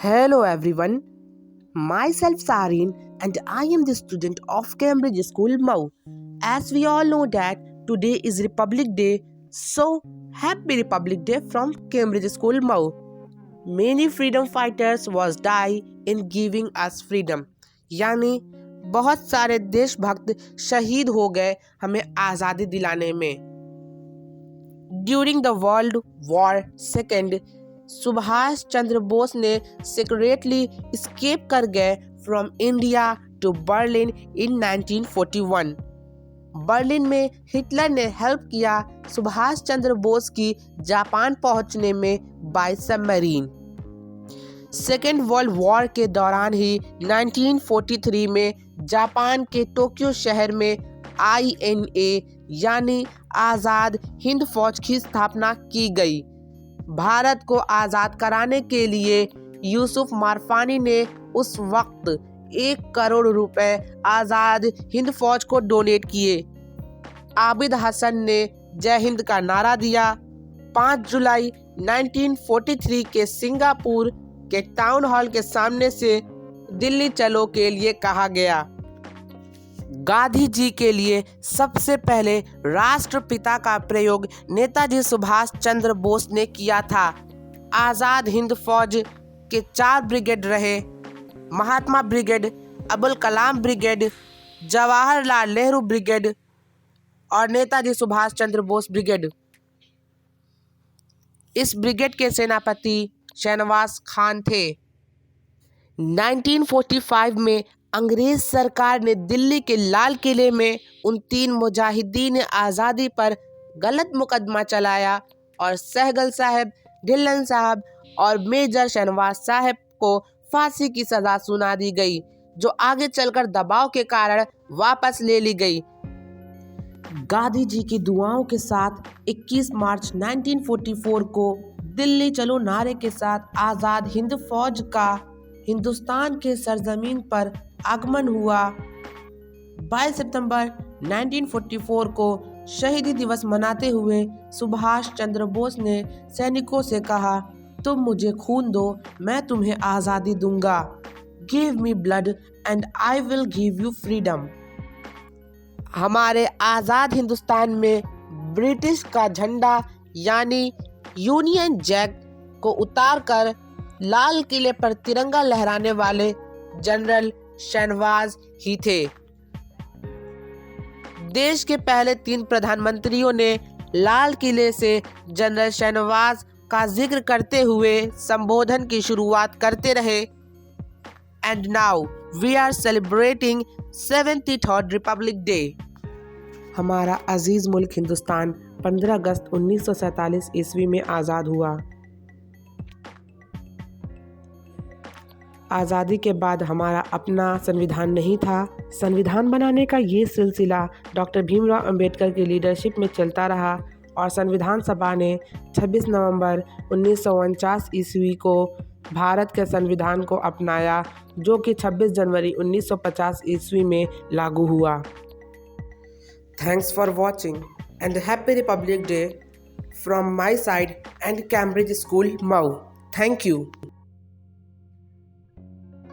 Hello everyone, myself Sarin and I am the student of Cambridge School Mau. As we all know that today is Republic Day, so happy Republic Day from Cambridge School Mau. Many freedom fighters was die in giving us freedom. यानी बहुत सारे देशभक्त शहीद हो गए हमें आज़ादी दिलाने में. During the world war second, Subhash Chandra Bose ने सीक्रेटली एस्केप कर गए from India to Berlin in 1941. Berlin में हिटलर ने हेल्प किया सुभाष चंद्र बोस की जापान पहुंचने में by submarine. Second world war के दौरान ही 1943 में जापान के टोक्यो शहर में INA यानी आज़ाद हिंद फौज की स्थापना की गई. भारत को आज़ाद कराने के लिए यूसुफ मारफानी ने उस वक्त 1 करोड़ रुपए आज़ाद हिंद फौज को डोनेट किए. आबिद हसन ने जय हिंद का नारा दिया. 5 जुलाई 1943 के सिंगापुर के टाउन हॉल के सामने से दिल्ली चलो के लिए कहा गया. गांधी जी के लिए सबसे पहले राष्ट्रपिता का प्रयोग नेताजी सुभाष चंद्र बोस ने किया था. आज़ाद हिंद फौज के 4 ब्रिगेड रहे: महात्मा brigade, Abul Kalam brigade, Jawaharlal Nehru brigade और नेताजी सुभाष चंद्र बोस ब्रिगेड. इस ब्रिगेड के सेनापति शहनवाज खान थे. 1945 में अंग्रेज सरकार ने दिल्ली के लाल किले में उन 3 मुजाहिदीन आज़ादी पर गलत मुकदमा चलाया और सहगल साहब, ढिल्लन साहब और मेजर शहनवाज साहब को फांसी की सज़ा सुना दी गई, जो आगे चलकर दबाव के कारण वापस ले ली गई. गांधी जी की दुआओं के साथ 21 मार्च 1944 को दिल्ली चलो नारे के साथ आज़ाद हिंद फौज का हिंदुस्तान के सरजमीन पर आगमन हुआ. 22 सितंबर 1944 को शहीदी दिवस मनाते हुए सुभाष चंद्र बोस ने सैनिकों से कहा, तुम मुझे खून दो, मैं तुम्हें आज़ादी दूंगा. Give me blood and I will give you freedom. हमारे आज़ाद हिंदुस्तान में ब्रिटिश का झंडा यानी यूनियन जैक को उतारकर लाल किले पर तिरंगा लहराने वाले जनरल शहनवाज ही थे. देश के पहले 3 प्रधानमंत्रियों ने लाल किले से जनरल शहनवाज का जिक्र करते हुए संबोधन की शुरुआत करते रहे. And now we are celebrating 73rd republic day. हमारा अजीज मुल्क हिंदुस्तान 15 अगस्त 1947 ईस्वी में आज़ाद हुआ. आज़ादी के बाद हमारा अपना संविधान नहीं था. संविधान बनाने का ये सिलसिला डॉक्टर भीमराव अंबेडकर की लीडरशिप में चलता रहा और संविधान सभा ने 26 नवंबर 1949 ईस्वी को भारत के संविधान को अपनाया, जो कि 26 जनवरी 1950 ईस्वी में लागू हुआ. Thanks for watching and happy Republic day from my side and Cambridge school Mau. Thank you.